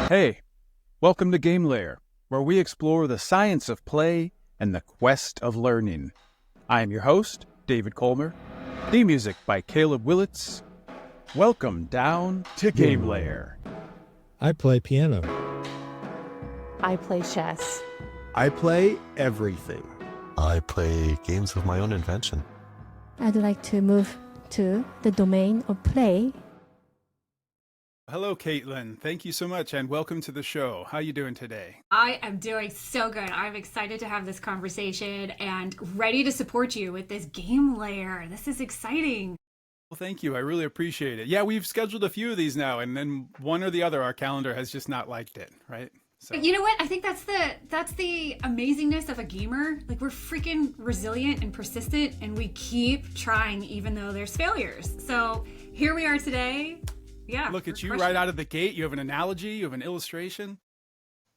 Hey, welcome to Game Layer, where we explore the science of play and the quest of learning. I am your host, David Colmer. Theme music by Caleb Willits. Welcome down to Game Layer. I play piano. I play chess. I play everything. I play games of my own invention. I'd like to move to the domain of play. Hello, Caitlin. Thank you so much, and welcome to the show. How are you doing today? I am doing so good. I'm excited to have this conversation and ready to support you with this game layer. This is exciting. Well, thank you. I really appreciate it. Yeah, we've scheduled a few of these now, and then one or the other, our calendar has just not liked it, right? So. You know what? I think that's the amazingness of a gamer. Like, we're freaking resilient and persistent, and we keep trying even though there's failures. So here we are today. Yeah. Look at you right out of the gate. You have an analogy. You have an illustration.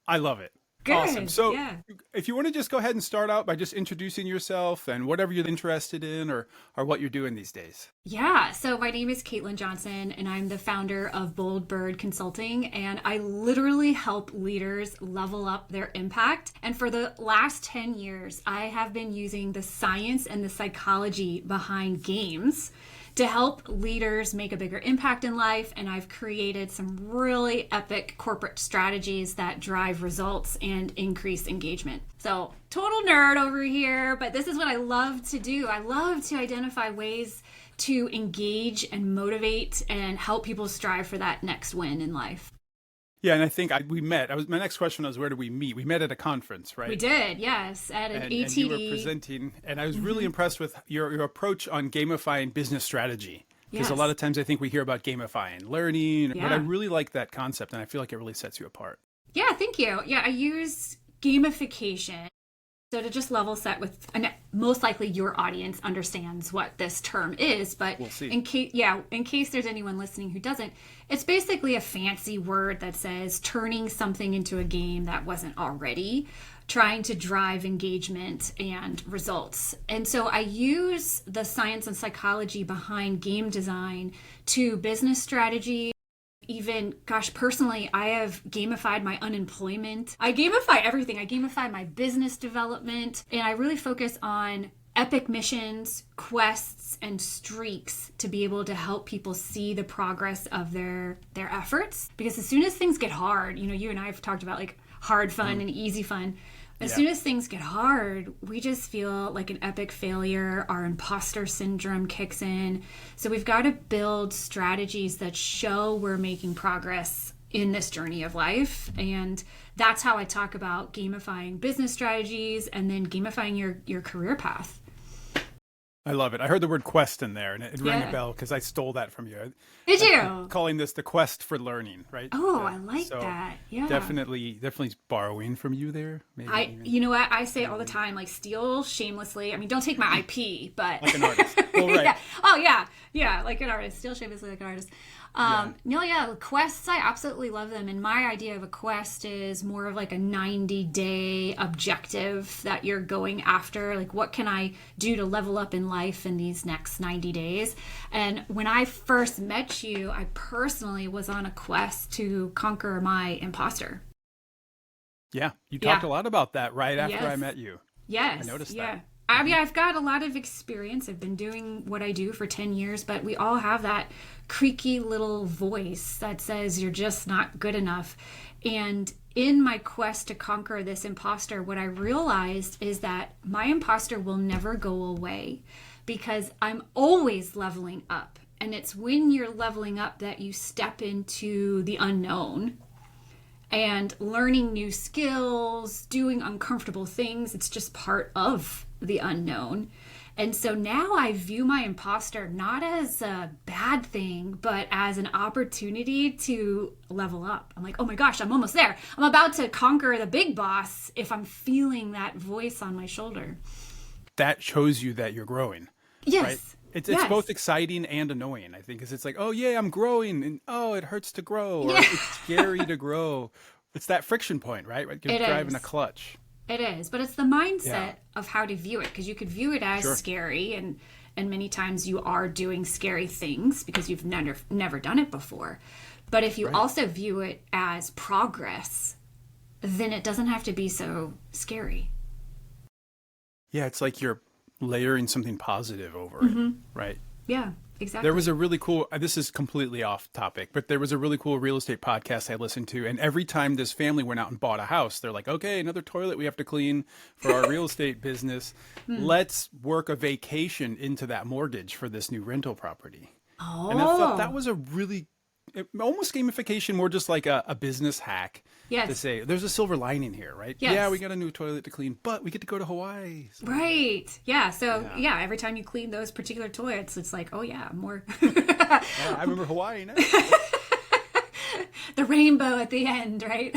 I love it. Good. Awesome. So yeah. If you want to just go ahead and start out by just introducing yourself and whatever you're interested in or what you're doing these days. Yeah. So my name is Caitlin Johnson, and I'm the founder of Bold Bird Consulting, and I literally help leaders level up their impact. And for the last 10 years, I have been using the science and the psychology behind games to help leaders make a bigger impact in life. And I've created some really epic corporate strategies that drive results and increase engagement. So total nerd over here, but this is what I love to do. I love to identify ways to engage and motivate and help people strive for that next win in life. Yeah, and I think we met. My next question was, where did we meet? We met at a conference, right? We did, yes, at an ATD. And you were presenting, and I was really impressed with your approach on gamifying business strategy. Because a lot of times I think we hear about gamifying learning, but I really like that concept, and I feel like it really sets you apart. Yeah, thank you. Yeah, I use gamification. So to just level set with, and most likely your audience understands what this term is, but we'll see. in case there's anyone listening who doesn't, it's basically a fancy word that says turning something into a game that wasn't already, trying to drive engagement and results. And so I use the science and psychology behind game design to business strategy. Even, personally, I have gamified my unemployment. I gamify everything. I gamify my business development, and I really focus on epic missions, quests, and streaks to be able to help people see the progress of their efforts. Because as soon as things get hard, you and I have talked about like hard fun and easy fun. As soon as things get hard, we just feel like an epic failure. Our imposter syndrome kicks in. So we've got to build strategies that show we're making progress in this journey of life. And that's how I talk about gamifying business strategies and then gamifying your career path. I love it. I heard the word quest in there, and it rang a bell because I stole that from you. Did you? Calling this the quest for learning, right? Oh, I like that. Yeah. Definitely borrowing from you there. Maybe you know what? I say all the time, like, steal shamelessly. I mean, don't take my IP, but like an artist. Well, right. Yeah. Oh, yeah. Yeah, like an artist. Steal shamelessly like an artist. Quests, I absolutely love them. And my idea of a quest is more of like a 90-day objective that you're going after. Like, what can I do to level up in life in these next 90 days? And when I first met you, I personally was on a quest to conquer my imposter. Yeah, you talked a lot about that right after I met you. Yes. I noticed that. I mean, I've got a lot of experience. I've been doing what I do for 10 years, but we all have that creaky little voice that says you're just not good enough. And in my quest to conquer this imposter, what I realized is that my imposter will never go away because I'm always leveling up. And it's when you're leveling up that you step into the unknown and learning new skills, doing uncomfortable things. It's just part of the unknown. And so now I view my imposter not as a bad thing, but as an opportunity to level up. I'm like, oh my gosh, I'm almost there. I'm about to conquer the big boss if I'm feeling that voice on my shoulder. That shows you that you're growing. Yes. Right? It's both exciting and annoying, I think, because it's like, oh, yeah, I'm growing, and oh, it hurts to grow, or it's scary to grow. It's that friction point, right? You're driving a clutch. It is, but it's the mindset of how to view it, because you could view it as scary, and many times you are doing scary things because you've never done it before. But if you also view it as progress, then it doesn't have to be so scary. Yeah, it's like you're layering something positive over it, right? Yeah, exactly. There was a really cool, this is completely off topic, but there was a really cool real estate podcast I listened to. And every time this family went out and bought a house, they're like, okay, another toilet we have to clean for our real estate business. Let's work a vacation into that mortgage for this new rental property. Oh. And I thought that was a really, almost gamification, more just like a business hack. Yes. To say, there's a silver lining here, right? Yes. Yeah, we got a new toilet to clean, but we get to go to Hawaii. So. Right. Yeah. So, every time you clean those particular toilets, it's like, oh, yeah, more. Yeah, I remember Hawaii now. The rainbow at the end, right?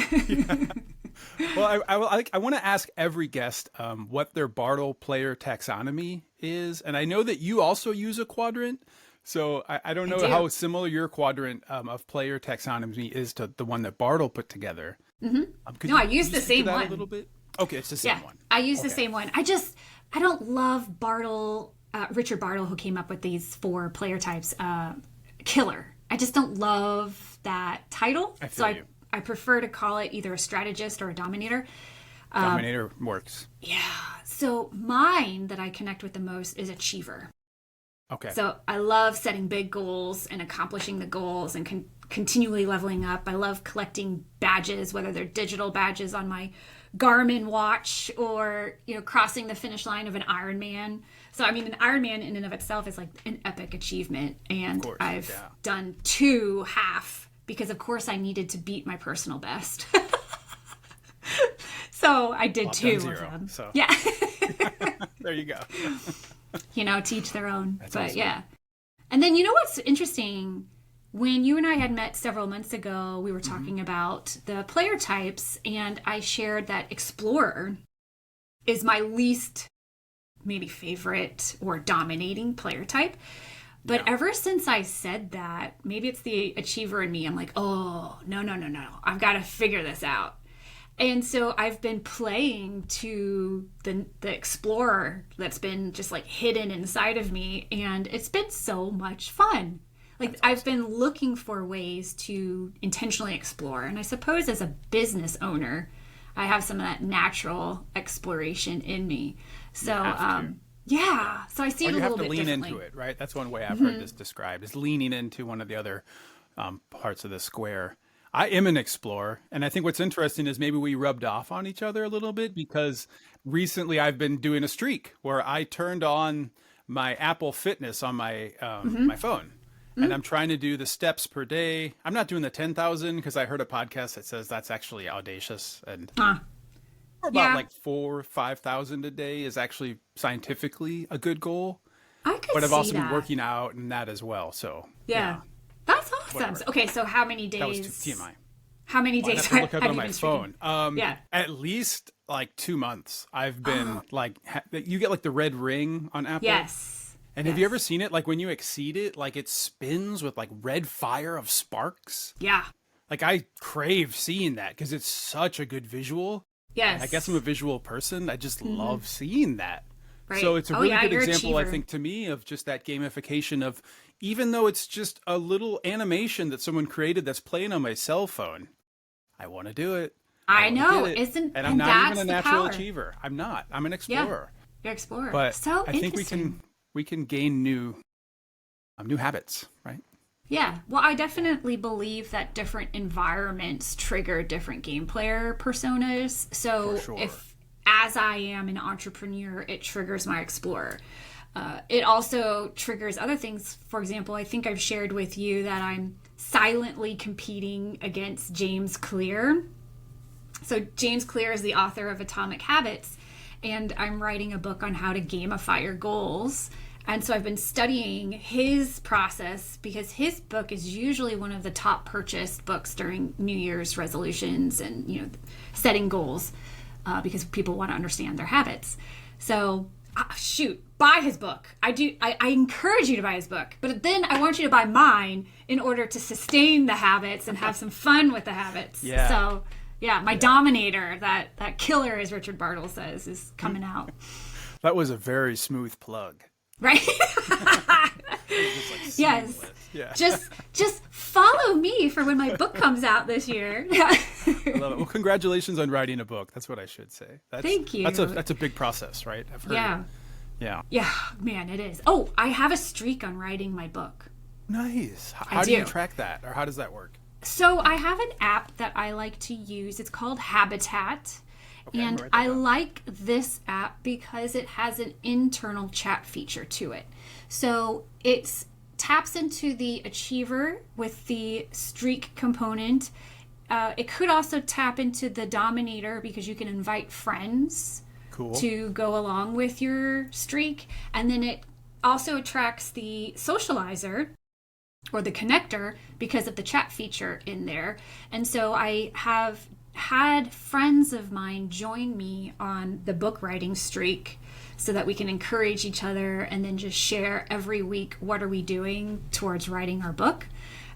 Well, I want to ask every guest what their Bartle player taxonomy is. And I know that you also use a quadrant. So I don't know how similar your quadrant of player taxonomy is to the one that Bartle put together. No, I use the same one. A little bit. Okay, it's the same one. I use the same one. I don't love Bartle, Richard Bartle, who came up with these 4 player types, killer. I just don't love that title. I feel you. I prefer to call it either a strategist or a dominator. Dominator works. Yeah. So mine that I connect with the most is achiever. Okay. So I love setting big goals and accomplishing the goals and continually leveling up. I love collecting badges, whether they're digital badges on my Garmin watch or, crossing the finish line of an Ironman. So, I mean, an Ironman in and of itself is like an epic achievement. And I've done 2 half because, of course, I needed to beat my personal best. So I did 2 of them. So. Yeah. There you go. Teach their own. That's awesome. Yeah. And then, what's interesting? When you and I had met several months ago, we were talking about the player types, and I shared that Explorer is my least maybe favorite or dominating player type. But ever since I said that, maybe it's the achiever in me. I'm like, oh, no. I've got to figure this out. And so I've been playing to the Explorer that's been just like hidden inside of me. And it's been so much fun. Like I've been looking for ways to intentionally explore. And I suppose as a business owner, I have some of that natural exploration in me. So, so I see it a little bit differently. You have to lean into it, right? That's one way I've heard this described, is leaning into one of the other parts of the square. I am an explorer, and I think what's interesting is maybe we rubbed off on each other a little bit because recently I've been doing a streak where I turned on my Apple Fitness on my my phone, and I'm trying to do the steps per day. I'm not doing the 10,000 because I heard a podcast that says that's actually audacious, and or about like 4,000 or 5,000 a day is actually scientifically a good goal. I could but I've see also that. been working out and that as well. So yeah. That's awesome. Whatever. Okay, so how many days? That was TMI. How many Well, days I have to look up have on you my been phone. streaming? At least like 2 months. I've been like, you get like the red ring on Apple. Yes. And have you ever seen it? Like when you exceed it, like it spins with like red fire of sparks. Yeah. Like I crave seeing that because it's such a good visual. Yes. I guess I'm a visual person. I just love seeing that. Right. So it's a really good you're example, I achiever. think, to me of just that gamification of, even though it's just a little animation that someone created that's playing on my cell phone, I want to do it. I wanna know, get it. and I'm not that's even a the natural power. achiever. I'm not. I'm an explorer. You're an explorer. But so I think interesting. we can gain new habits, right? Yeah. Well, I definitely believe that different environments trigger different game player personas. So For sure. if as I am an entrepreneur, it triggers my explorer. It also triggers other things. For example, I think I've shared with you that I'm silently competing against James Clear. So James Clear is the author of Atomic Habits, and I'm writing a book on how to gamify your goals. And so I've been studying his process because his book is usually one of the top purchased books during New Year's resolutions and setting goals. Because people want to understand their habits. So, buy his book. I encourage you to buy his book. But then I want you to buy mine in order to sustain the habits and have some fun with the habits. Yeah. So, my Dominator, that killer, as Richard Bartle says, is coming out. That was a very smooth plug. right? Just Yes. seamless. Yeah. Just follow me for when my book comes out this year. I love it. Well, congratulations on writing a book. That's what I should say. Thank you. That's a big process, right? I've heard. Yeah. Yeah. Yeah, man, it is. Oh, I have a streak on writing my book. Nice. How do you track that, or how does that work? So I have an app that I like to use. It's called Habitat. Okay, And write that I down. like this app because it has an internal chat feature to it. So it taps into the achiever with the streak component. It could also tap into the dominator because you can invite friends Cool. to go along with your streak. And then it also attracts the socializer or the connector because of the chat feature in there. And so I have had friends of mine join me on the book writing streak so that we can encourage each other and then just share every week what are we doing towards writing our book.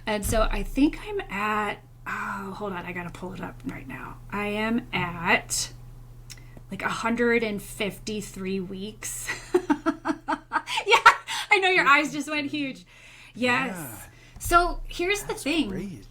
And so I think I'm at, hold on, I gotta pull it up right now. I am at like 153 weeks. Yeah, I know your eyes just went huge. Yes. Yeah. So here's the thing. Great.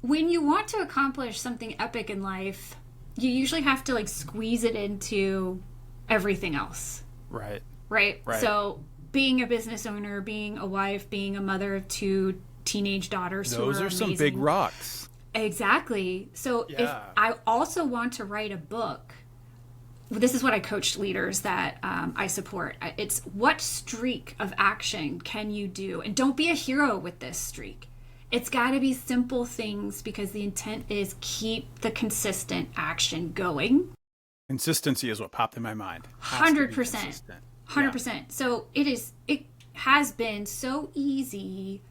When you want to accomplish something epic in life, you usually have to like squeeze it into everything else, Right. right? Right. So being a business owner, being a wife, being a mother of 2 teenage daughters Those who are are some amazing. big rocks. Exactly. So if Yeah. I also want to write a book, this is what I coach leaders that I support. It's what streak of action can you do? And don't be a hero with this streak. It's got to be simple things because the intent is keep the consistent action going. Consistency is what popped in my mind. Has to be 100%. consistent. 100%. So it has been so easy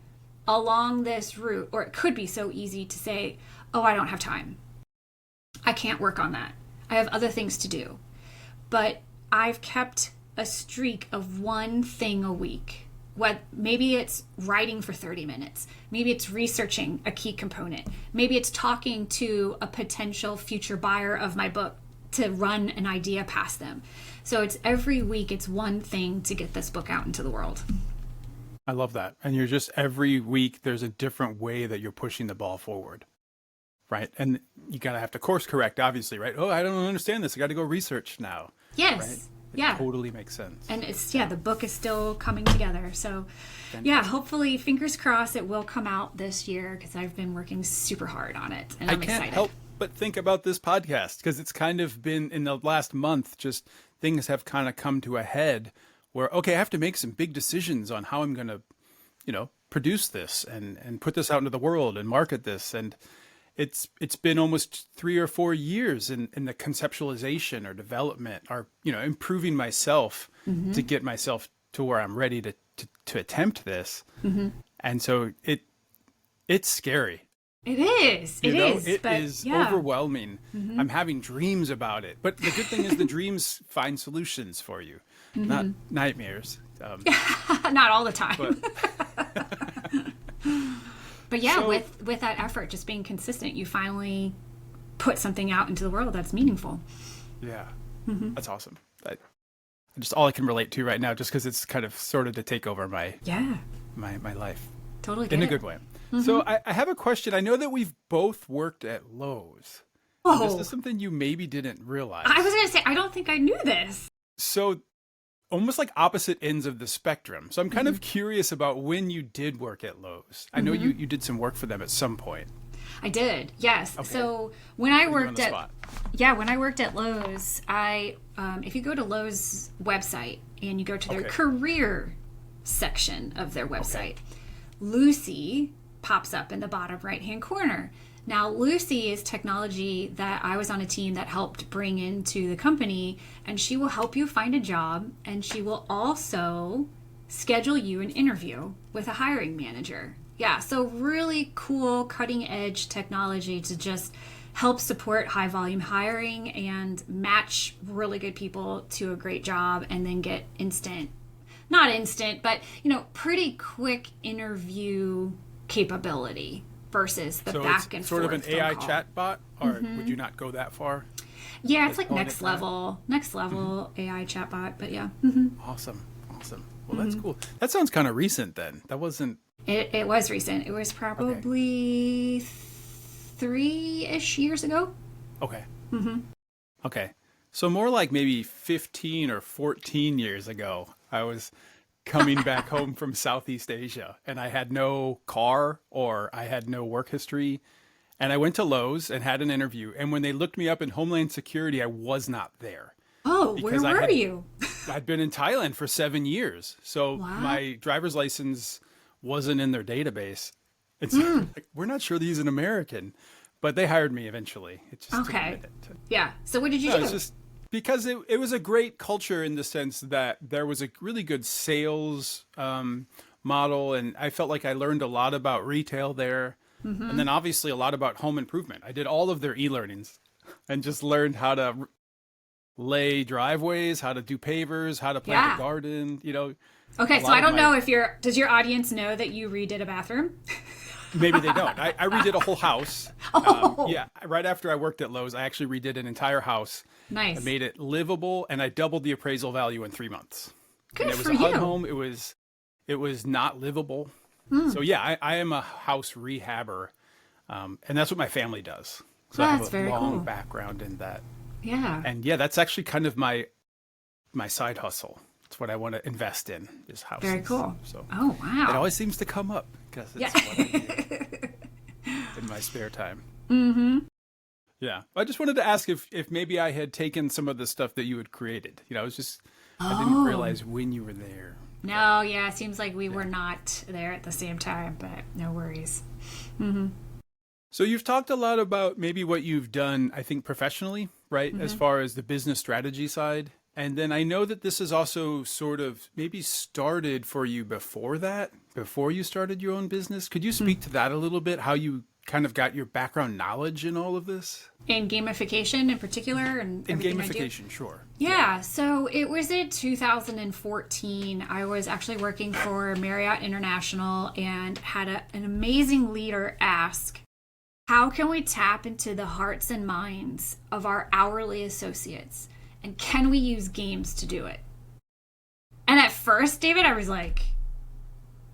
along this route, or it could be so easy to say, oh, I don't have time. I can't work on that. I have other things to do. But I've kept a streak of one thing a week. Maybe it's writing for 30 minutes. Maybe it's researching a key component. Maybe it's talking to a potential future buyer of my book to run an idea past them. So it's every week, it's one thing to get this book out into the world. I love that. And you're just every week, there's a different way that you're pushing the ball forward. Right. And you got to have to course correct, obviously, right? Oh, I don't understand this. I got to go research now. Yes. Right? It Yeah. totally makes sense. And the book is still coming together. So yeah, hopefully, fingers crossed, it will come out this year because I've been working super hard on it. And I'm I can't excited. help but think about this podcast because it's kind of been in the last month, just things have kind of come to a head where, okay, I have to make some big decisions on how I'm going to, produce this and put this out into the world and market this. And it's been almost 3 or 4 years in the conceptualization or development or, improving myself to get myself to where I'm ready to attempt this. And so it's scary. It is. It is. It but is yeah. overwhelming. I'm having dreams about it. But the good thing is the dreams find solutions for you, not nightmares. Not all the time. But But yeah, So- with that effort, just being consistent, you finally put something out into the world that's meaningful. yeah, that's awesome. Just all I can relate to right now, just because it's kind of sort of to take over my Yeah, life totally get in a it. good way. So I have a question. I know that we've both worked at Lowe's. Oh, This is something you maybe didn't realize. I was going to say, I don't think I knew this. So almost like opposite ends of the spectrum. So I'm kind of curious about when you did work at Lowe's. I know you did some work for them at some point. I did, yes. Okay. So when I Put you on worked the at spot. when I worked at Lowe's, if you go to Lowe's website and you go to their Okay. career section of their website, Lucy pops up in the bottom right hand corner. Now, Lucy is technology that I was on a team that helped bring into the company, and she will help you find a job, and she will also schedule you an interview with a hiring manager. Yeah, so really cool, cutting edge technology to just help support high volume hiring and match really good people to a great job and then get not instant, but pretty quick interview capability versus the So back it's and sort forth of an phone AI call. chatbot, or would you not go that far? Yeah, it's like calling next it that? level AI chatbot, but yeah. Awesome. Well, that's cool. That sounds kind of recent then. That wasn't... It was recent. It was probably 3-ish years ago. Okay. Okay. So more like maybe 15 or 14 years ago, I was coming back home from Southeast Asia, and I had no car or I had no work history. And I went to Lowe's and had an interview. And when they looked me up in Homeland Security, I was not there. Oh, Because where were you? I'd been in Thailand for 7 years. So my driver's license wasn't in their database. It's like, we're not sure that he's an American, but they hired me eventually. It just took a minute. Yeah. So what did you do? It's just because it was a great culture in the sense that there was a really good sales model. And I felt like I learned a lot about retail there. And then obviously a lot about home improvement. I did all of their e-learnings and just learned how to lay driveways, how to do pavers, how to plant a garden, you know. Okay, so I don't know if does your audience know that you redid a bathroom? Maybe they don't. I redid a whole house. Yeah, right after I worked at Lowe's, I actually redid an entire house. Nice. I made it livable, and I doubled the appraisal value in 3 months. Good and it was for a HUD you. home. It was not livable. So yeah, I am a house rehabber, and that's what my family does. So I That's have a very long cool. background in that. Yeah. And yeah, that's actually kind of my side hustle. It's what I want to invest in, is houses. Very cool. So Oh, wow. it always seems to come up because it's what I do in my spare time. Yeah. I just wanted to ask if maybe I had taken some of the stuff that you had created. You know, I didn't realize when you were there. No, yeah, it seems like we were not there at the same time, but no worries. So you've talked a lot about maybe what you've done, I think, professionally, right? As far as the business strategy side. And then I know that this is also sort of maybe started for you before that, before you started your own business. Could you speak to that a little bit? How you kind of got your background knowledge in all of this? In gamification in particular? And In everything I do? gamification, sure. Yeah, so it was in 2014. I was actually working for Marriott International and had an amazing leader ask, how can we tap into the hearts and minds of our hourly associates? And can we use games to do it? And at first, David, I was like,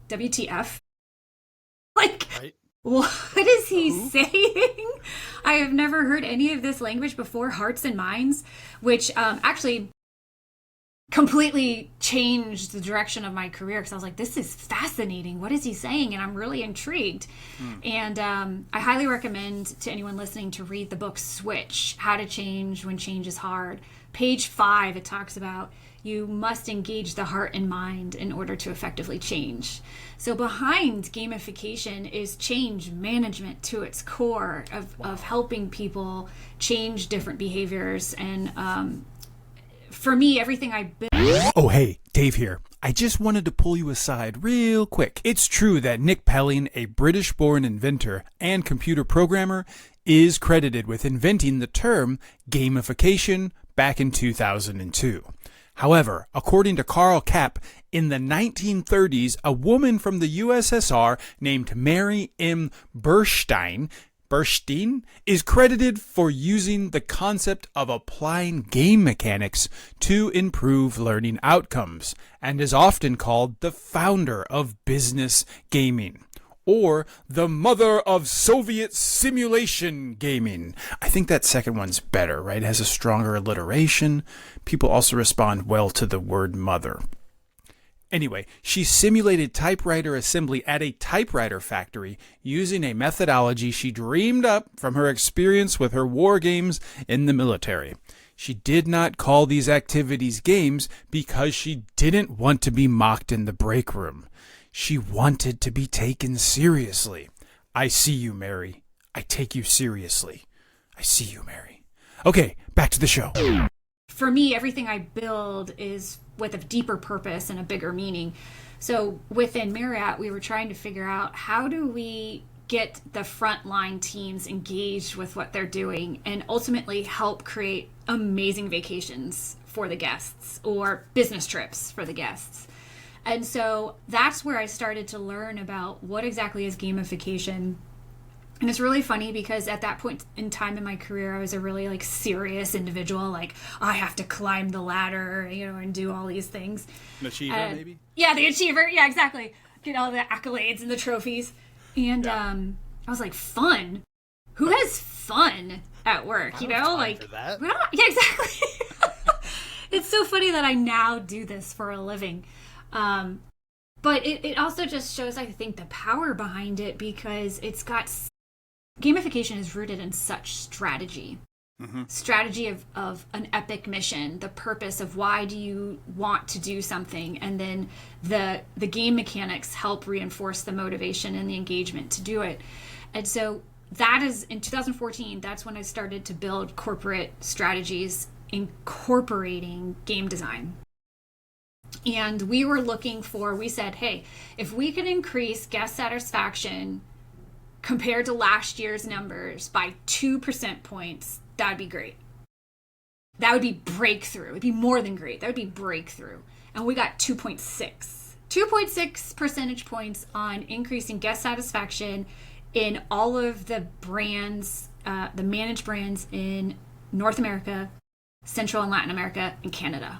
WTF? Like, Right. what is he saying? I have never heard any of this language before, hearts and minds, which actually completely changed the direction of my career because I was like, this is fascinating. What is he saying? And I'm really intrigued. And I highly recommend to anyone listening to read the book Switch, How to Change When Change is Hard. Page 5, it talks about you must engage the heart and mind in order to effectively change. So behind gamification is change management to its core of helping people change different behaviors. And for me, everything I built. Oh, hey, Dave here. I just wanted to pull you aside real quick. It's true that Nick Pelling, a British-born inventor and computer programmer, is credited with inventing the term gamification back in 2002. However, according to Karl Kapp, in the 1930s, a woman from the USSR named Mary M. Burstein is credited for using the concept of applying game mechanics to improve learning outcomes, and is often called the founder of business gaming, or the mother of Soviet simulation gaming. I think that second one's better, right? It has a stronger alliteration. People also respond well to the word mother. Anyway, she simulated typewriter assembly at a typewriter factory using a methodology she dreamed up from her experience with her war games in the military. She did not call these activities games because she didn't want to be mocked in the break room. She wanted to be taken seriously. I see you, Mary. I take you seriously. I see you, Mary. Okay, back to the show. For me, everything I build is with a deeper purpose and a bigger meaning. So within Marriott, we were trying to figure out how do we get the frontline teams engaged with what they're doing and ultimately help create amazing vacations for the guests or business trips for the guests. And so that's where I started to learn about what exactly is gamification And it's really funny because at that point in time in my career, I was a really like serious individual. Like, I have to climb the ladder, and do all these things. An achiever, maybe? Yeah, the achiever. Yeah, exactly. Get all the accolades and the trophies. And I was like, fun? Who has fun at work? For that. Yeah, exactly. It's so funny that I now do this for a living. But it also just shows, I think, the power behind it, because it's got... Gamification is rooted in such strategy. Strategy of an epic mission, the purpose of why do you want to do something, and then the game mechanics help reinforce the motivation and the engagement to do it. And so that is, in 2014, that's when I started to build corporate strategies incorporating game design. And we said, hey, if we can increase guest satisfaction compared to last year's numbers by 2% points, that'd be great. That would be breakthrough. It'd be more than great. That would be breakthrough. And we got 2.6. 2.6 percentage points on increasing guest satisfaction in all of the brands, the managed brands in North America, Central and Latin America, and Canada.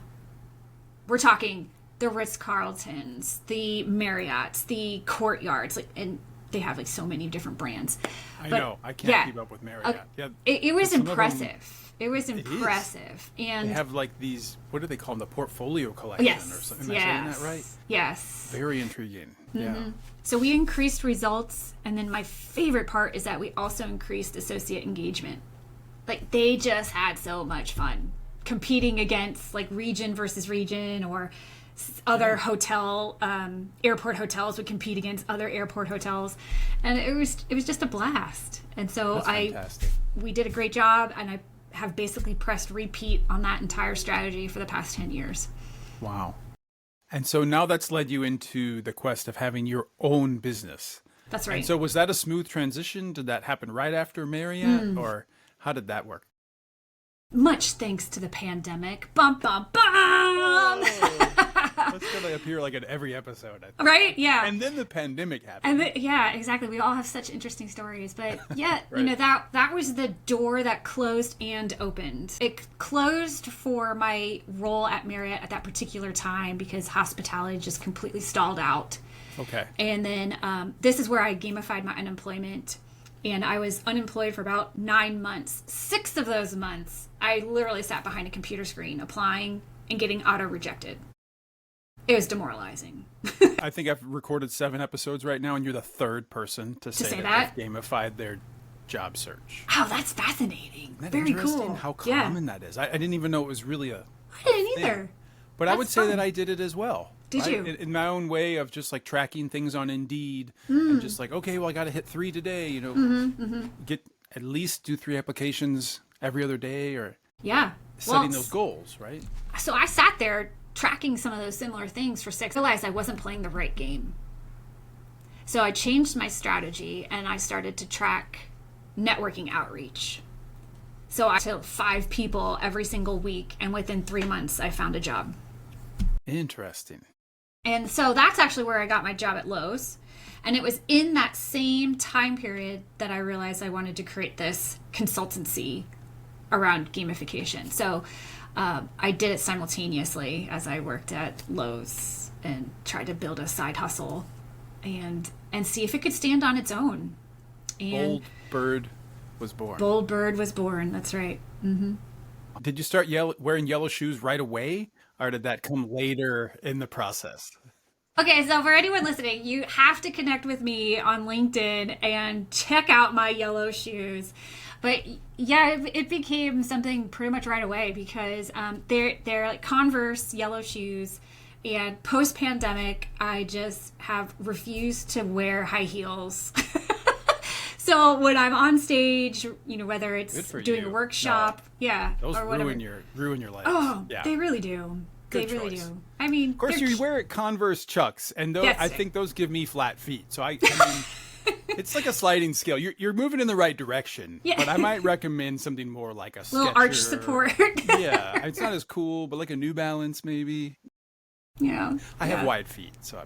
We're talking the Ritz-Carltons, the Marriotts, the Courtyards, and they have so many different brands. I know. I can't keep up with Marriott. It was impressive. It was impressive. And they have these, what do they call them? The portfolio collection or something. Am I saying that right? Yes. Very intriguing. Yeah. So we increased results. And then my favorite part is that we also increased associate engagement. They just had so much fun competing against region versus region, or other airport hotels would compete against other airport hotels, and it was just a blast. And so we did a great job, and I have basically pressed repeat on that entire strategy for the past 10 years. Wow. And so now that's led you into the quest of having your own business. That's right. And so was that a smooth transition? Did that happen right after Marriott, or how did that work? Much thanks to the pandemic. Bum, bum, bum! That's going to appear in every episode, I think. Right? Yeah. And then the pandemic happened. Yeah, exactly. We all have such interesting stories. But yeah, Right. that was the door that closed and opened. It closed for my role at Marriott at that particular time because hospitality just completely stalled out. Okay. And then this is where I gamified my unemployment. And I was unemployed for about 9 months. 6 of those months, I literally sat behind a computer screen applying and getting auto-rejected. It was demoralizing. I think I've recorded 7 episodes right now, and you're the 3rd person to say that they've gamified their job search. Oh, that's fascinating. Isn't that Very interesting cool. how common that is? I didn't even know it was really I didn't either. thing. But I would say that I did it as well. Did you? In my own way of just tracking things on Indeed and just okay, well, I got to hit 3 today, get at least do 3 applications every other day, or setting those goals, right? So I sat there tracking some of those similar things for 6. I realized I wasn't playing the right game. So I changed my strategy and I started to track networking outreach. So I took 5 people every single week, and within 3 months I found a job. Interesting. And so that's actually where I got my job at Lowe's. And it was in that same time period that I realized I wanted to create this consultancy around gamification. So I did it simultaneously as I worked at Lowe's and tried to build a side hustle and see if it could stand on its own. And Bold Bird was born. Bold Bird was born. That's right. Mm-hmm. Did you start wearing yellow shoes right away, or did that come later in the process? Okay, so for anyone listening, you have to connect with me on LinkedIn and check out my yellow shoes. But yeah, it became something pretty much right away because they're like Converse yellow shoes. And post-pandemic, I just have refused to wear high heels. So when I'm on stage, whether it's doing a workshop, those or whatever. ruin your life. Oh, yeah. They really do. Good they really choice. do. I mean, Of course, you wear Converse Chucks, and those, I think those give me flat feet. So I mean, it's like a sliding scale. You're moving in the right direction, but I might recommend something more like a little Skechers. arch support. Yeah, it's not as cool, but like a New Balance maybe. Yeah. I have wide feet, so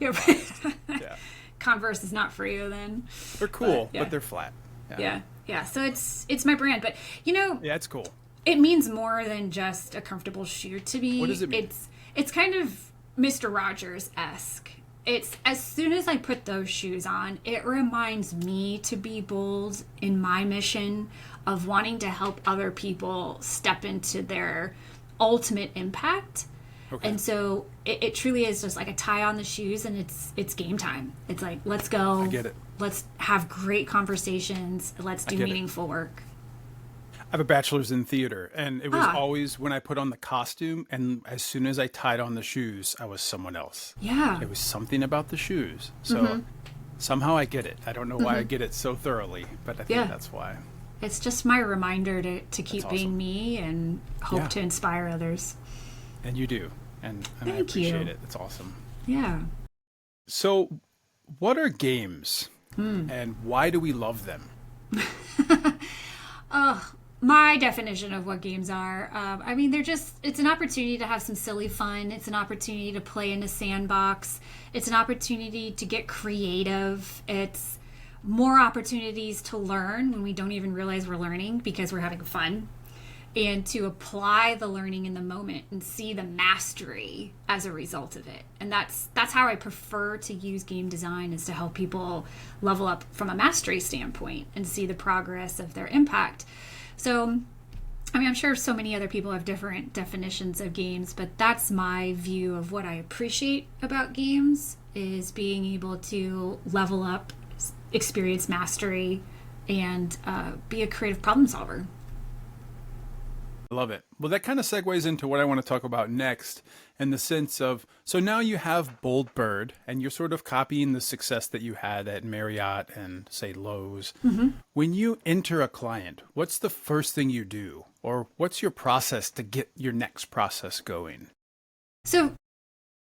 Converse is not for you then. they're cool, but they're flat. Yeah. So it's my brand, but Yeah, it's cool. it means more than just a comfortable shoe to me. What does it mean? It's kind of Mr. Rogers-esque. It's as soon as I put those shoes on, it reminds me to be bold in my mission of wanting to help other people step into their ultimate impact. Okay. And so it truly is just like a tie on the shoes, and it's game time. It's like, let's go. I get it. Let's have great conversations. Let's do get it. meaningful work. I have a bachelor's in theater, and it was always when I put on the costume, and as soon as I tied on the shoes, I was someone else. Yeah. It was something about the shoes. So somehow I get it. I don't know why I get it so thoroughly, but I think that's why. It's just my reminder to keep being me and hope to inspire others. And you do. And I appreciate it. It's awesome. Yeah. So what are games and why do we love them? My definition of what games are, it's an opportunity to have some silly fun. It's an opportunity to play in a sandbox. It's an opportunity to get creative. It's more opportunities to learn when we don't even realize we're learning because we're having fun, and to apply the learning in the moment and see the mastery as a result of it. And that's how I prefer to use game design, is to help people level up from a mastery standpoint and see the progress of their impact. So, I'm sure so many other people have different definitions of games, but that's my view of what I appreciate about games, is being able to level up, experience mastery, and be a creative problem solver. I love it. Well, that kind of segues into what I want to talk about next, in the sense of, so now you have Bold Bird and you're sort of copying the success that you had at Marriott and, say, Lowe's. When you enter a client, what's the first thing you do? Or what's your process to get your next process going? So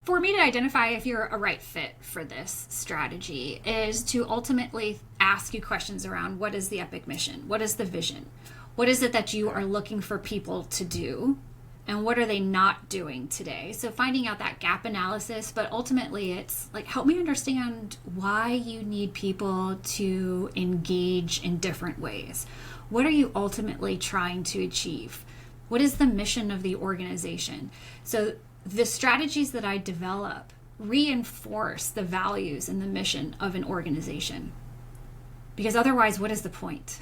for me to identify if you're a right fit for this strategy is to ultimately ask you questions around, what is the epic mission? What is the vision? What is it that you are looking for people to do? And what are they not doing today? So finding out that gap analysis, but ultimately it's like, help me understand why you need people to engage in different ways. What are you ultimately trying to achieve? What is the mission of the organization? So the strategies that I develop reinforce the values and the mission of an organization. Because otherwise, what is the point?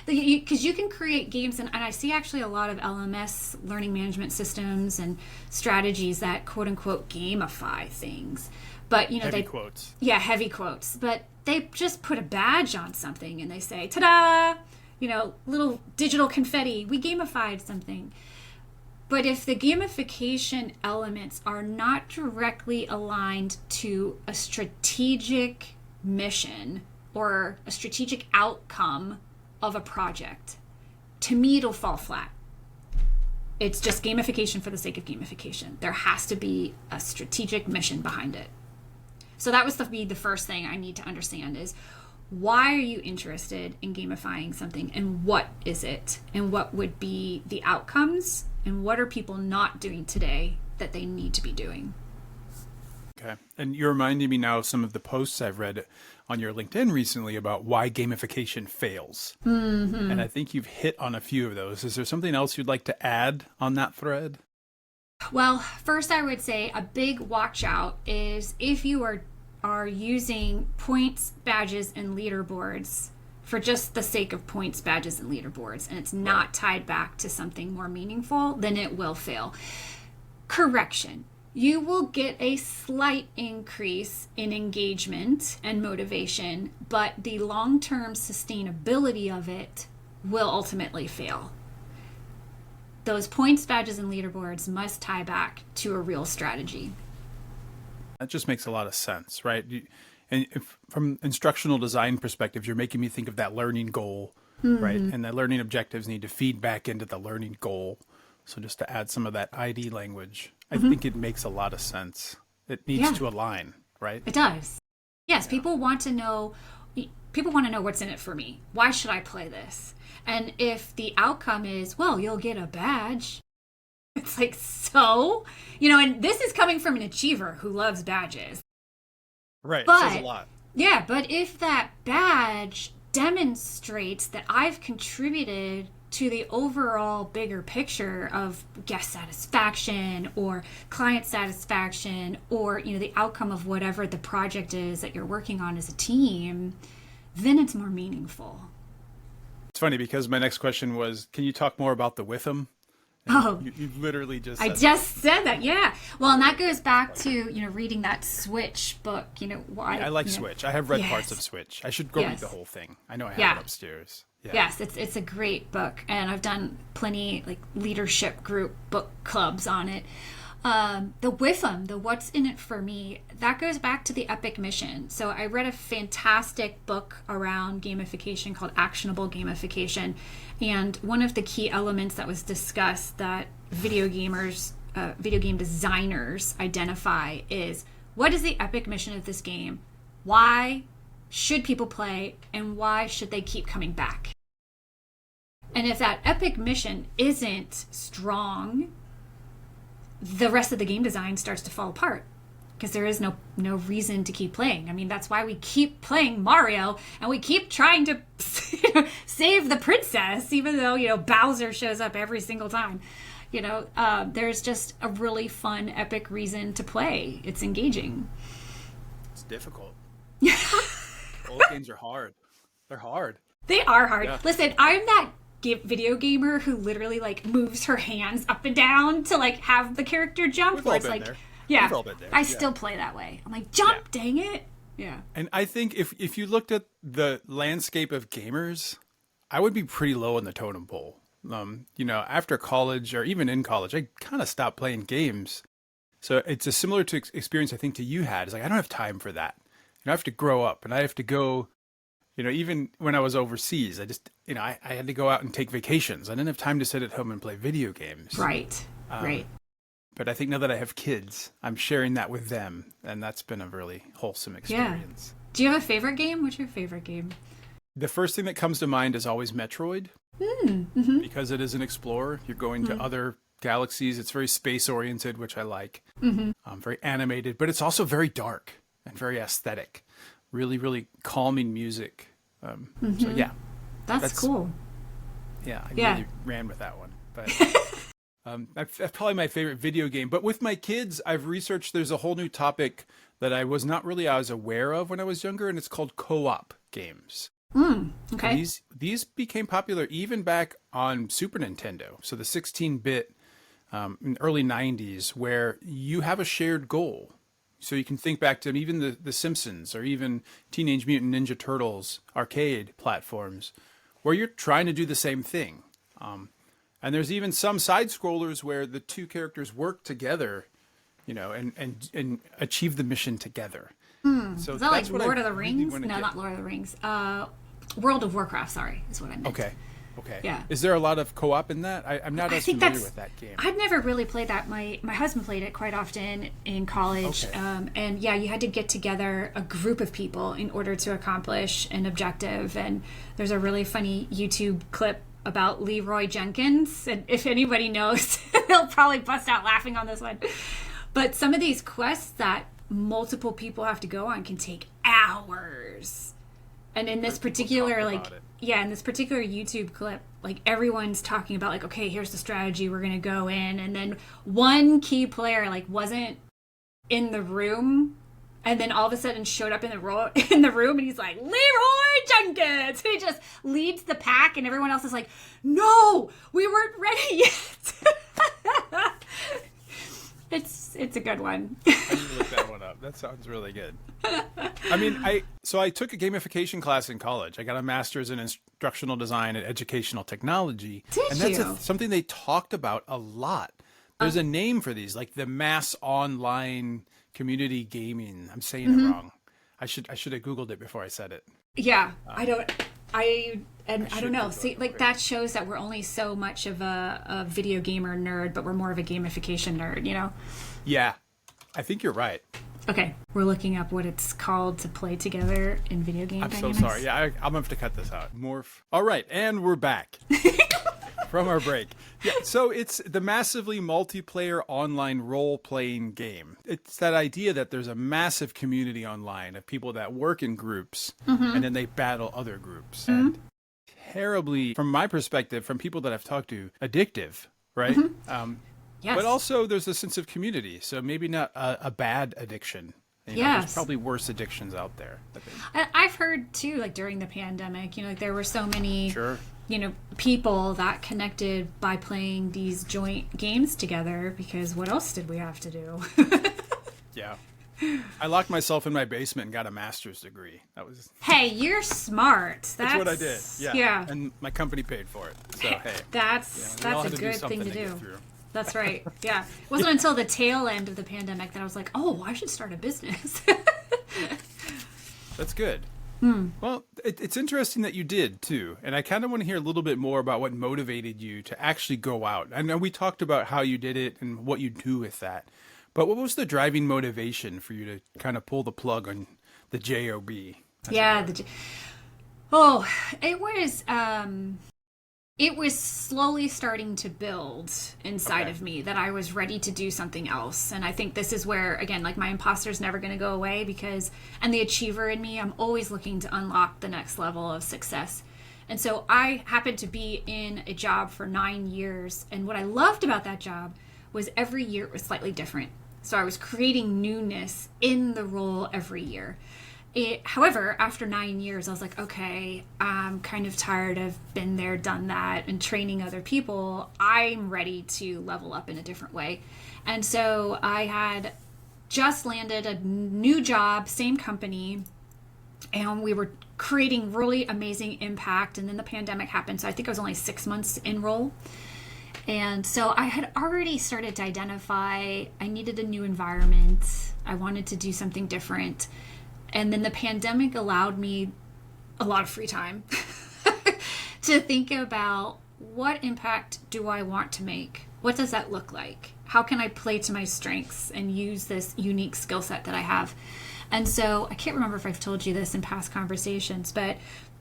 Because you can create games, and I see actually a lot of LMS, learning management systems, and strategies that quote unquote gamify things. But heavy quotes. Yeah, heavy quotes. But they just put a badge on something and they say, ta-da! Little digital confetti. We gamified something. But if the gamification elements are not directly aligned to a strategic mission or a strategic outcome of a project, to me it'll fall flat. It's just gamification for the sake of gamification. There has to be a strategic mission behind it. So that was the first thing I need to understand is, why are you interested in gamifying something, and what is it, and what would be the outcomes, and what are people not doing today that they need to be doing? Okay. And you're reminding me now of some of the posts I've read on your LinkedIn recently about why gamification fails. And I think you've hit on a few of those. Is there something else you'd like to add on that thread? Well, first I would say a big watch out is if you are using points, badges, and leaderboards for just the sake of points, badges, and leaderboards, and it's not tied back to something more meaningful, then it will fail. Correction. You will get a slight increase in engagement and motivation, but the long-term sustainability of it will ultimately fail. Those points, badges, and leaderboards must tie back to a real strategy. That just makes a lot of sense, right? And from instructional design perspective, you're making me think of that learning goal, right? And the learning objectives need to feed back into the learning goal. So just to add some of that ID language, I think it makes a lot of sense. It needs to align, right? It does. Yes, people want to know what's in it for me. Why should I play this? And if the outcome is, well, you'll get a badge, it's like, so? And this is coming from an achiever who loves badges. Right, But, it says a lot. Yeah, but if that badge demonstrates that I've contributed to the overall bigger picture of guest satisfaction or client satisfaction, or, you know, the outcome of whatever the project is that you're working on as a team, then it's more meaningful. It's funny because my next question was, can you talk more about the with 'em? Oh, you literally just I said just said that. Yeah. Well, and that goes back to, you know, reading that Switch book, you know, why I like you know, Switch. I have read Yes. parts of Switch. I should go read Yes. the whole thing. I know I have Yeah. it upstairs. Yeah. Yes, it's a great book, and I've done plenty like leadership group book clubs on it. The with 'em, the what's in it for me, that goes back to the epic mission. So I read a fantastic book around gamification called Actionable Gamification, and one of the key elements that was discussed that video game designers identify is, what is the epic mission of this game? Why should people play, and why should they keep coming back? And if that epic mission isn't strong, the rest of the game design starts to fall apart, because there is no reason to keep playing. I mean, that's why we keep playing Mario and we keep trying to save the princess, even though, you know, Bowser shows up every single time. You know, there's just a really fun, epic reason to play. It's engaging. It's difficult. Old games are hard. They're hard. They are hard. Yeah. Listen, I'm that video gamer who literally like moves her hands up and down to like have the character jump. We've where all it's been like, there. yeah, We've all been there. I Yeah. still play that way. I'm like, jump, dang it. Yeah. And I think if you looked at the landscape of gamers, I would be pretty low on the totem pole. You know, after college or even in college, I kind of stopped playing games. So it's a similar to experience I think to you had. It's like, I don't have time for that. You know, I have to grow up and I have to go, you know, even when I was overseas, I just, you know, I had to go out and take vacations. I didn't have time to sit at home and play video games. Right. Right. But I think now that I have kids, I'm sharing that with them. And that's been a really wholesome experience. Do you have a favorite game? What's your favorite game? The first thing that comes to mind is always Metroid. Because it is an explorer. You're going to other galaxies. It's very space oriented, which I like. Very animated, but it's also very dark and very aesthetic. Really, really calming music. So yeah, That's cool. yeah, I Yeah. really ran with that one. But that's probably my favorite video game. But with my kids, I've researched. There's a whole new topic that I was not really as aware of when I was younger, and it's called co-op games. Okay. These became popular even back on Super Nintendo. So the 16-bit in early 90s, where you have a shared goal. So you can think back to even the Simpsons or even Teenage Mutant Ninja Turtles arcade platforms, where you're trying to do the same thing. And there's even some side scrollers where the two characters work together, you know, and achieve the mission together. So Is that like that's what Lord I of the really Rings? wanna No, get. not Lord of the Rings. World of Warcraft, sorry, is what I meant. Okay. Yeah. Is there a lot of co-op in that? I'm not as familiar with that game. I've never really played that. My husband played it quite often in college. Okay. And yeah, you had to get together a group of people in order to accomplish an objective. And there's a really funny YouTube clip about Leroy Jenkins. And if anybody knows, they'll probably bust out laughing on this one. But some of these quests that multiple people have to go on can take hours. And in this particular, in this particular YouTube clip, like everyone's talking about like, okay, here's the strategy, we're going to go in. And then one key player like wasn't in the room, and then all of a sudden showed up in the room, and he's like, Leroy Jenkins. He just leads the pack, and everyone else is like, no, we weren't ready yet. It's a good one. I need to look that one up. That sounds really good. I mean, I took a gamification class in college. I got a master's in instructional design and educational technology. Did and that's you? something they talked about a lot. There's a name for these, like the mass online community gaming. I'm saying it wrong. I should have Googled it before I said it. Yeah, I don't know. Google See, it like quick. that shows that we're only so much of a video gamer nerd, but we're more of a gamification nerd, you know? Yeah, I think you're right. Okay, we're looking up what it's called to play together in video game I'm dynamics. so sorry. Yeah, I'm going to have to cut this out. Morph. All right, and we're back from our break. Yeah, so it's the massively multiplayer online role-playing game. It's that idea that there's a massive community online of people that work in groups and then they battle other groups. And terribly, from my perspective, from people that I've talked to, addictive, right? Yes. But also there's a sense of community, so maybe not a bad addiction. You know, Yes. There's probably worse addictions out there, I think. I've heard too, like during the pandemic, like there were so many, Sure. People that connected by playing these joint games together, because what else did we have to do? Yeah. I locked myself in my basement and got a master's degree. That was Hey, you're smart. That's what I did. Yeah. Yeah. And my company paid for it. So, hey. That's we all a had to do good thing something to get do. through. That's right. Yeah. It wasn't until the tail end of the pandemic that I was like, oh, I should start a business. That's good. Well, it's interesting that you did, too. And I kind of want to hear a little bit more about what motivated you to actually go out. I know we talked about how you did it and what you do with that. But what was the driving motivation for you to kind of pull the plug on the JOB? Yeah. It was slowly starting to build inside of me that I was ready to do something else. And I think this is where, again, like my imposter's never going to go away and the achiever in me, I'm always looking to unlock the next level of success. And so I happened to be in a job for 9 years. And what I loved about that job was every year it was slightly different. So I was creating newness in the role every year. However, after 9 years, I was like, okay, I'm kind of tired of been there, done that, and training other people. I'm ready to level up in a different way. And so I had just landed a new job, same company, and we were creating really amazing impact. And then the pandemic happened. So I think I was only 6 months in role. And so I had already started to identify I needed a new environment. I wanted to do something different. And then the pandemic allowed me a lot of free time to think about what impact do I want to make? What does that look like? How can I play to my strengths and use this unique skill set that I have? And so I can't remember if I've told you this in past conversations, but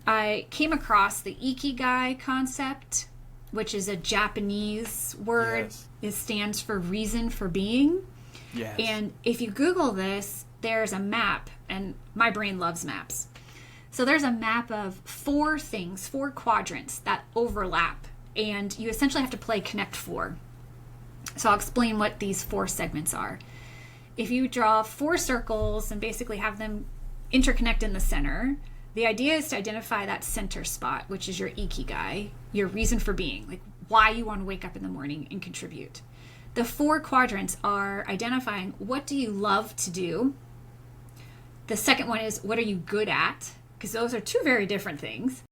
I came across the Ikigai concept, which is a Japanese word. Yes. It stands for reason for being. Yes. And if you Google this, there's a map, and my brain loves maps. So there's a map of 4 things, 4 quadrants that overlap, and you essentially have to play Connect 4. So I'll explain what these 4 segments are. If you draw 4 circles and basically have them interconnect in the center, the idea is to identify that center spot, which is your Ikigai, your reason for being, like why you want to wake up in the morning and contribute. The 4 quadrants are identifying what do you love to do. The second one is what are you good at? Because those are 2 very different things.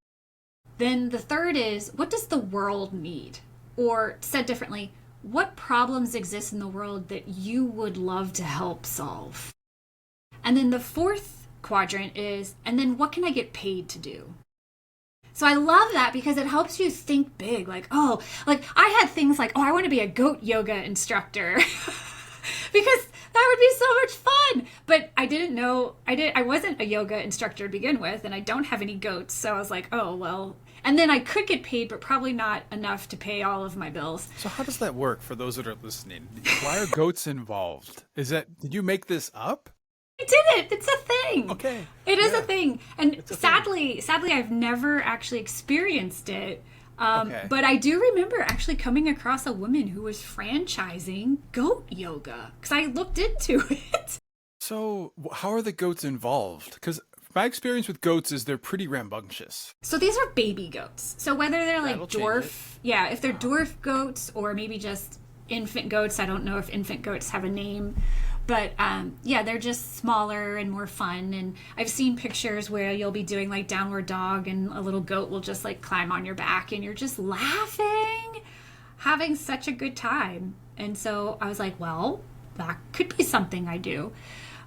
Then the third is what does the world need? Or said differently, what problems exist in the world that you would love to help solve? And then the 4th quadrant is, and then what can I get paid to do? So I love that because it helps you think big. Like I had things like, I want to be a goat yoga instructor because that would be so much fun. But I didn't know, I wasn't a yoga instructor to begin with, and I don't have any goats. So I was like, oh, well, and then I could get paid, but probably not enough to pay all of my bills. So how does that work for those that are listening? Why are goats involved? Did you make this up? I did it. It's a thing. Okay. It is a thing. And It's a sadly, I've never actually experienced it. Okay. But I do remember actually coming across a woman who was franchising goat yoga because I looked into it. So how are the goats involved? Because my experience with goats is they're pretty rambunctious. So these are baby goats. So whether they're like That'll change dwarf, if they're dwarf goats or maybe just infant goats. I don't know if infant goats have a name. But they're just smaller and more fun. And I've seen pictures where you'll be doing like downward dog and a little goat will just like climb on your back and you're just laughing, having such a good time. And so I was like, well, that could be something I do.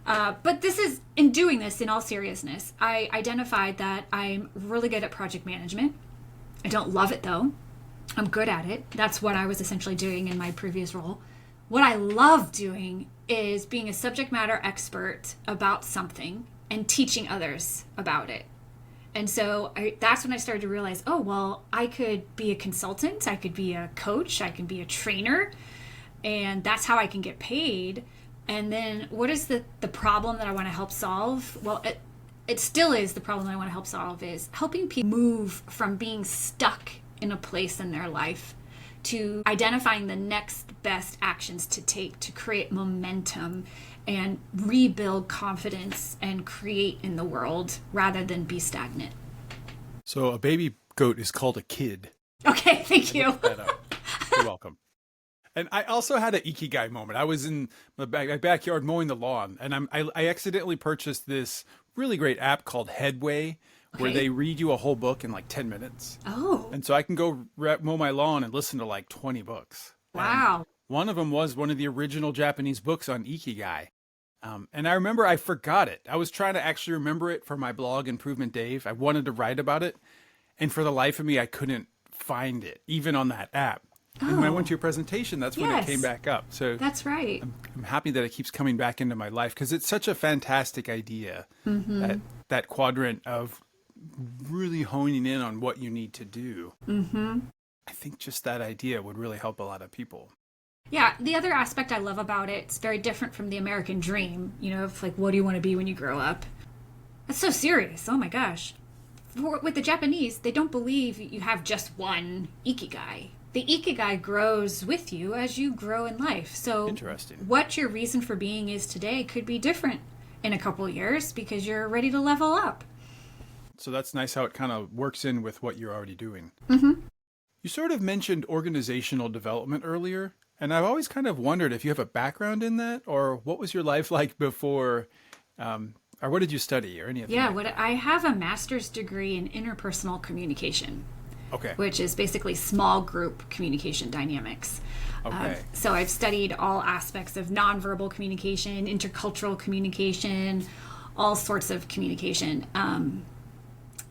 But this is, in doing this, in all seriousness, I identified that I'm really good at project management. I don't love it though. I'm good at it. That's what I was essentially doing in my previous role. What I love doing is being a subject matter expert about something and teaching others about it. And so that's when I started to realize, oh, well, I could be a consultant, I could be a coach, I can be a trainer, and that's how I can get paid. And then what is the problem that I want to help solve? Well, it still is the problem I want to help solve is helping people move from being stuck in a place in their life to identifying the next best actions to take to create momentum and rebuild confidence and create in the world rather than be stagnant. So a baby goat is called a kid. Okay, thank you. You're welcome. And I also had an Ikigai moment. I was in my backyard mowing the lawn, and I accidentally purchased this really great app called Headway, where they read you a whole book in like 10 minutes. Oh. And so I can go mow my lawn and listen to like 20 books. Wow. And one of them was one of the original Japanese books on Ikigai. And I remember I forgot it. I was trying to actually remember it for my blog, Improvement Dave. I wanted to write about it. And for the life of me, I couldn't find it, even on that app. And when I went to your presentation, that's when it came back up. So that's right. I'm happy that it keeps coming back into my life because it's such a fantastic idea, that quadrant of really honing in on what you need to do. I think just that idea would really help a lot of people. Yeah, the other aspect I love about it, it's very different from the American dream, of like, what do you want to be when you grow up? That's so serious. Oh my gosh. With the Japanese, they don't believe you have just one Ikigai. The Ikigai grows with you as you grow in life. So interesting. What your reason for being is today could be different in a couple of years because you're ready to level up. So that's nice how it kind of works in with what you're already doing. You sort of mentioned organizational development earlier, and I've always kind of wondered if you have a background in that, or what was your life like before, or what did you study, or any of that? Yeah, I have a master's degree in interpersonal communication. Okay. Which is basically small group communication dynamics. Okay. So I've studied all aspects of nonverbal communication, intercultural communication, all sorts of communication.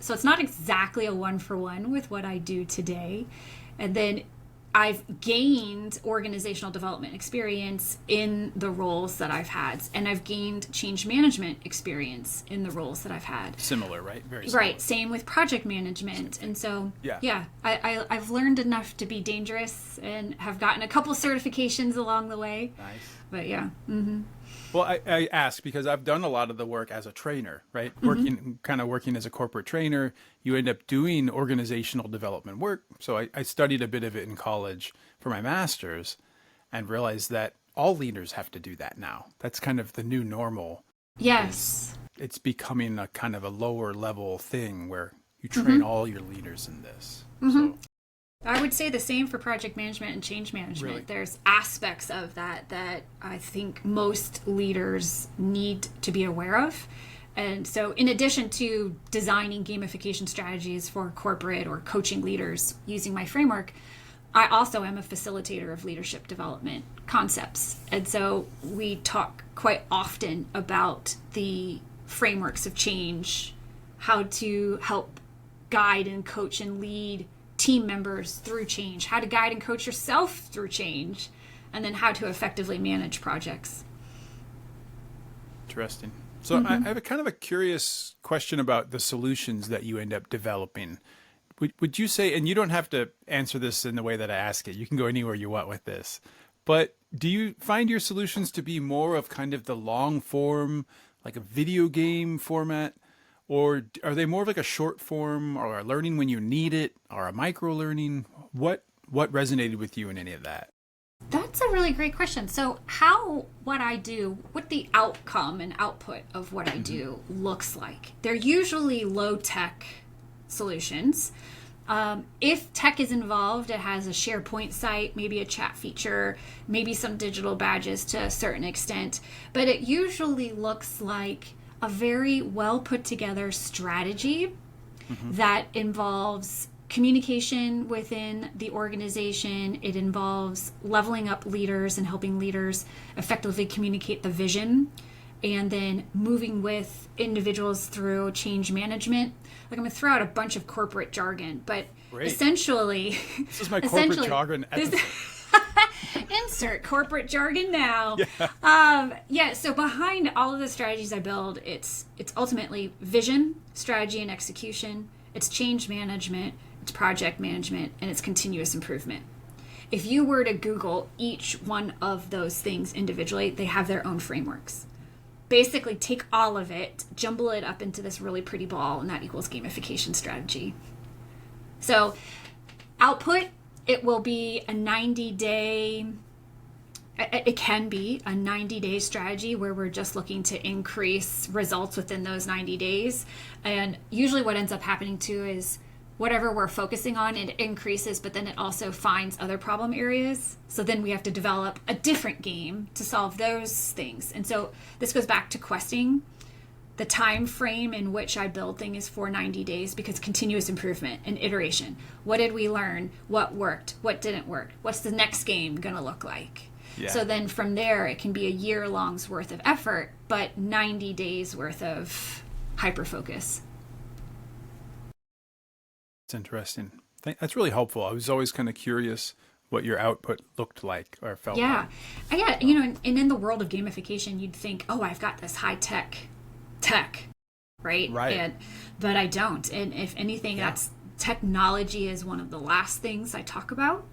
So it's not exactly a one-for-one with what I do today. And then I've gained organizational development experience in the roles that I've had, and I've gained change management experience in the roles that I've had. Similar, right? Very similar. Right. Same with project management. And so, I've learned enough to be dangerous and have gotten a couple certifications along the way. Nice. But yeah. Well, I ask because I've done a lot of the work as a trainer, right? Working as a corporate trainer, you end up doing organizational development work. So I studied a bit of it in college for my master's and realized that all leaders have to do that now. That's kind of the new normal. Yes. It's becoming a kind of a lower level thing where you train all your leaders in this. So, I would say the same for project management and change management. Really? There's aspects of that I think most leaders need to be aware of. And so in addition to designing gamification strategies for corporate or coaching leaders using my framework, I also am a facilitator of leadership development concepts. And so we talk quite often about the frameworks of change, how to help guide and coach and lead team members through change, how to guide and coach yourself through change, and then how to effectively manage projects. Interesting. So I have a kind of a curious question about the solutions that you end up developing. Would you say, and you don't have to answer this in the way that I ask it, you can go anywhere you want with this, but do you find your solutions to be more of kind of the long form, like a video game format? Or are they more of like a short form or a learning when you need it or a micro learning? What resonated with you in any of that? That's a really great question. So what the outcome and output of what I do looks like. They're usually low tech solutions. If tech is involved, it has a SharePoint site, maybe a chat feature, maybe some digital badges to a certain extent. But it usually looks like a very well put together strategy that involves communication within the organization. It involves leveling up leaders and helping leaders effectively communicate the vision, and then moving with individuals through change management. Like, I'm going to throw out a bunch of corporate jargon, but Great. essentially... This is my corporate jargon. Insert corporate jargon now. So behind all of the strategies I build, it's ultimately vision, strategy, and execution. It's change management, it's project management, and it's continuous improvement. If you were to Google each one of those things individually, they have their own frameworks. Basically, take all of it, jumble it up into this really pretty ball, and that equals gamification strategy. So output, it will be a 90-day, it can be a 90-day strategy where we're just looking to increase results within those 90 days. And usually what ends up happening too is whatever we're focusing on, it increases, but then it also finds other problem areas. So then we have to develop a different game to solve those things. And so this goes back to questing. The time frame in which I build things is for 90 days because continuous improvement and iteration. What did we learn? What worked? What didn't work? What's the next game going to look like? Yeah. So then from there, it can be a year-long's worth of effort, but 90 days worth of hyper-focus. It's interesting. That's really helpful. I was always kind of curious what your output looked like or felt like. Yeah, and in the world of gamification, you'd think, oh, I've got this high-tech right? But I don't. And if anything, that's technology is one of the last things I talk about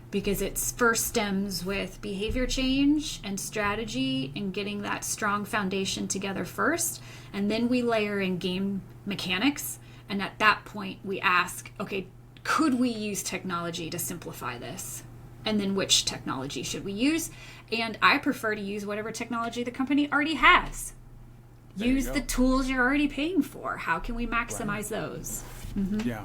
because it first stems with behavior change and strategy and getting that strong foundation together first. And then we layer in game mechanics. And at that point, we ask, okay, could we use technology to simplify this? And then which technology should we use? And I prefer to use whatever technology the company already has. Use the tools you're already paying for. How can we maximize those? Mm-hmm. Yeah.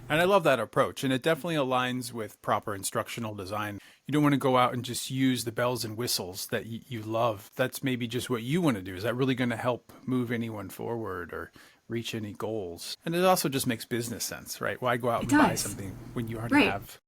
And I love that approach. And it definitely aligns with proper instructional design. You don't want to go out and just use the bells and whistles that you love. That's maybe just what you want to do. Is that really going to help move anyone forward or reach any goals? And it also just makes business sense, right? Why go out and buy something when you already have...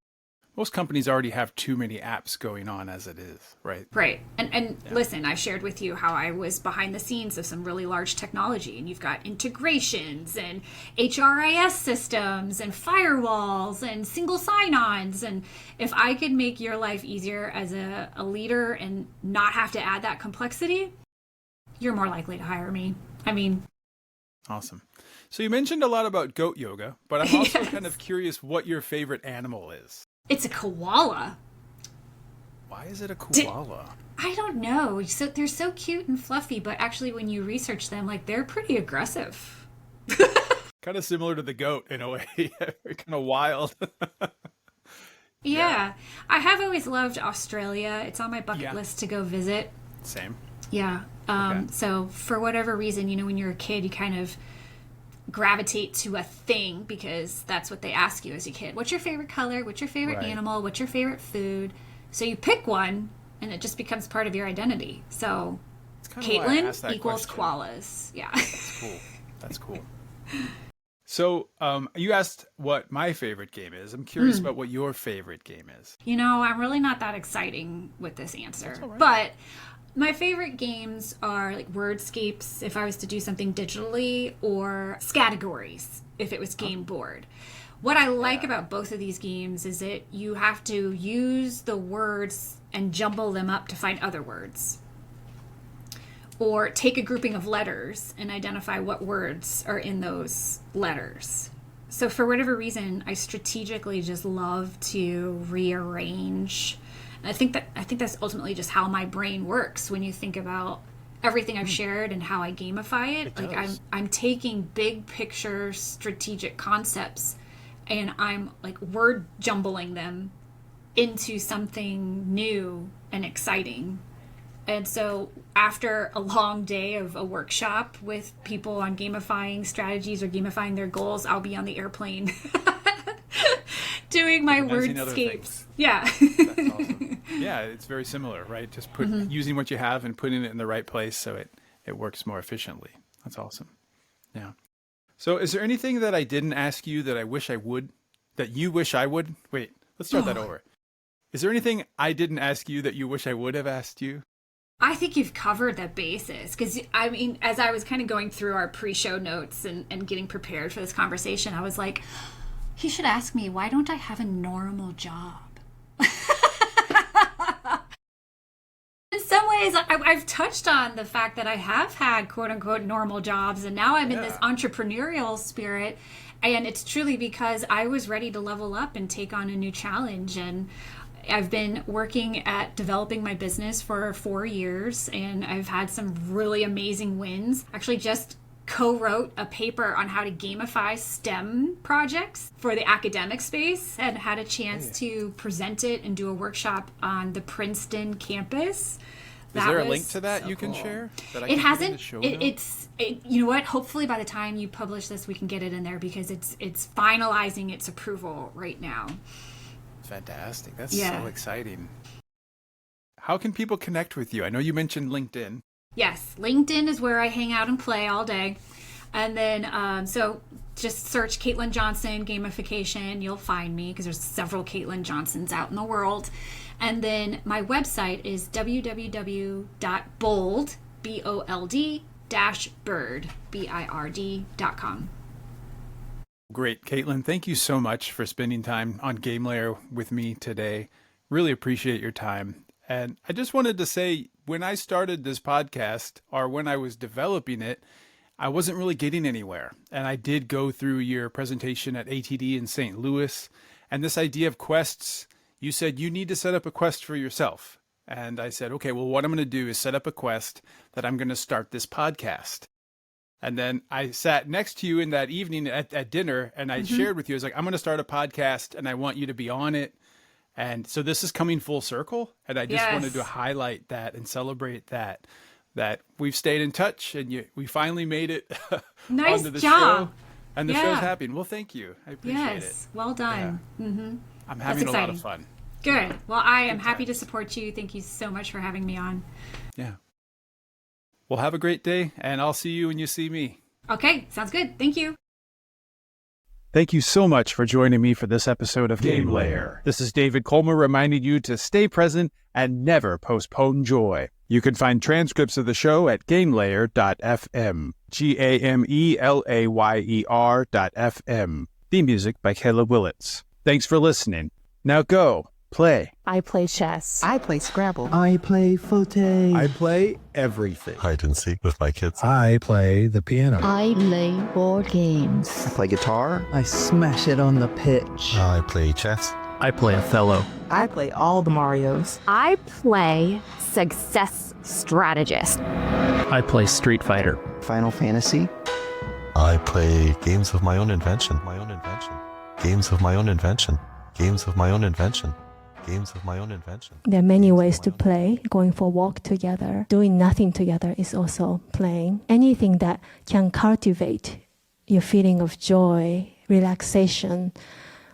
Most companies already have too many apps going on as it is, right? Right. And listen, I shared with you how I was behind the scenes of some really large technology, and you've got integrations and HRIS systems and firewalls and single sign-ons. And if I could make your life easier as a leader and not have to add that complexity, you're more likely to hire me. I mean... Awesome. So you mentioned a lot about goat yoga, but I'm also kind of curious what your favorite animal is. It's a koala. Why is it a koala? I don't know. So they're so cute and fluffy, but actually when you research them, like they're pretty aggressive. Kind of similar to the goat in a way. Kind of wild. Yeah. I have always loved Australia. It's on my bucket list to go visit. Same. Yeah. So for whatever reason, when you're a kid, you kind of gravitate to a thing because that's what they ask you as a kid. What's your favorite color? What's your favorite animal? What's your favorite food? So you pick one and it just becomes part of your identity. So Caitlin equals koalas. Yeah. That's cool. So you asked what my favorite game is. I'm curious about what your favorite game is. I'm really not that exciting with this answer, but my favorite games are like wordscapes if I was to do something digitally, or Scattergories if it was game board. What I like about both of these games is that you have to use the words and jumble them up to find other words. Or take a grouping of letters and identify what words are in those letters. So for whatever reason, I strategically just love to rearrange. I think that's ultimately just how my brain works when you think about everything I've shared and how I gamify it. Like I'm taking big picture strategic concepts and I'm like word jumbling them into something new and exciting. And so after a long day of a workshop with people on gamifying strategies or gamifying their goals, I'll be on the airplane doing my wordscapes. Yeah. That's awesome. Yeah, it's very similar, right? Just using what you have and putting it in the right place so it works more efficiently. That's awesome. Yeah. So is there anything that I didn't ask you that I wish I would, that you wish I would? Wait, let's start that over. Is there anything I didn't ask you that you wish I would have asked you? I think you've covered the basis because, I mean, as I was kind of going through our pre-show notes and getting prepared for this conversation, I was like, he should ask me, why don't I have a normal job? guys, I've touched on the fact that I have had quote unquote normal jobs, and now I'm in this entrepreneurial spirit. And it's truly because I was ready to level up and take on a new challenge. And I've been working at developing my business for 4 years, and I've had some really amazing wins. Actually, just co-wrote a paper on how to gamify STEM projects for the academic space, and had a chance to present it and do a workshop on the Princeton campus. Is there a link to that you can share? That I It can put in the hasn't. show notes? You know what? Hopefully, by the time you publish this, we can get it in there, because it's finalizing its approval right now. Fantastic. That's so exciting. How can people connect with you? I know you mentioned LinkedIn. Yes, LinkedIn is where I hang out and play all day. And then, so just search Caitlin Johnson Gamification. You'll find me, because there's several Caitlin Johnsons out in the world. And then my website is www.bold, BOLD-bird, BIRD.com. Great. Caitlin, thank you so much for spending time on GameLayer with me today. Really appreciate your time. And I just wanted to say, when I started this podcast, or when I was developing it, I wasn't really getting anywhere. And I did go through your presentation at ATD in St. Louis. And this idea of quests, you said you need to set up a quest for yourself. And I said, okay, well, what I'm going to do is set up a quest that I'm going to start this podcast. And then I sat next to you in that evening at dinner, and I shared with you, I was like, I'm going to start a podcast and I want you to be on it. And so this is coming full circle. And I just wanted to highlight that and celebrate that we've stayed in touch, and we finally made it Nice onto the job. show. And the show's happening. Well, thank you. I appreciate it. Well done. Yeah. I'm having a lot of fun. Good. Well, I am happy to support you. Thank you so much for having me on. Yeah. Well, have a great day, and I'll see you when you see me. Okay, sounds good. Thank you. Thank you so much for joining me for this episode of GameLayer. This is David Colmer reminding you to stay present and never postpone joy. You can find transcripts of the show at gamelayer.fm, GAMELAYER.fm. Theme music by Caleb Willits. Thanks for listening. Now go, play. I play chess. I play Scrabble. I play fauteuil. I play everything. Hide and seek with my kids. I play the piano. I play board games. I play guitar. I smash it on the pitch. I play chess. I play Othello. I play all the Marios. I play Success Strategist. I play Street Fighter. Final Fantasy. I play games of my own invention. Games of my own invention. Games of my own invention. Games of my own invention. There are many ways to play. Going for a walk together, doing nothing together is also playing. Anything that can cultivate your feeling of joy, relaxation,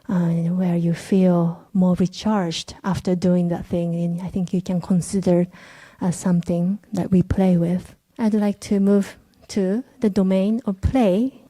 where you feel more recharged after doing that thing, and I think you can consider as something that we play with. I'd like to move to the domain of play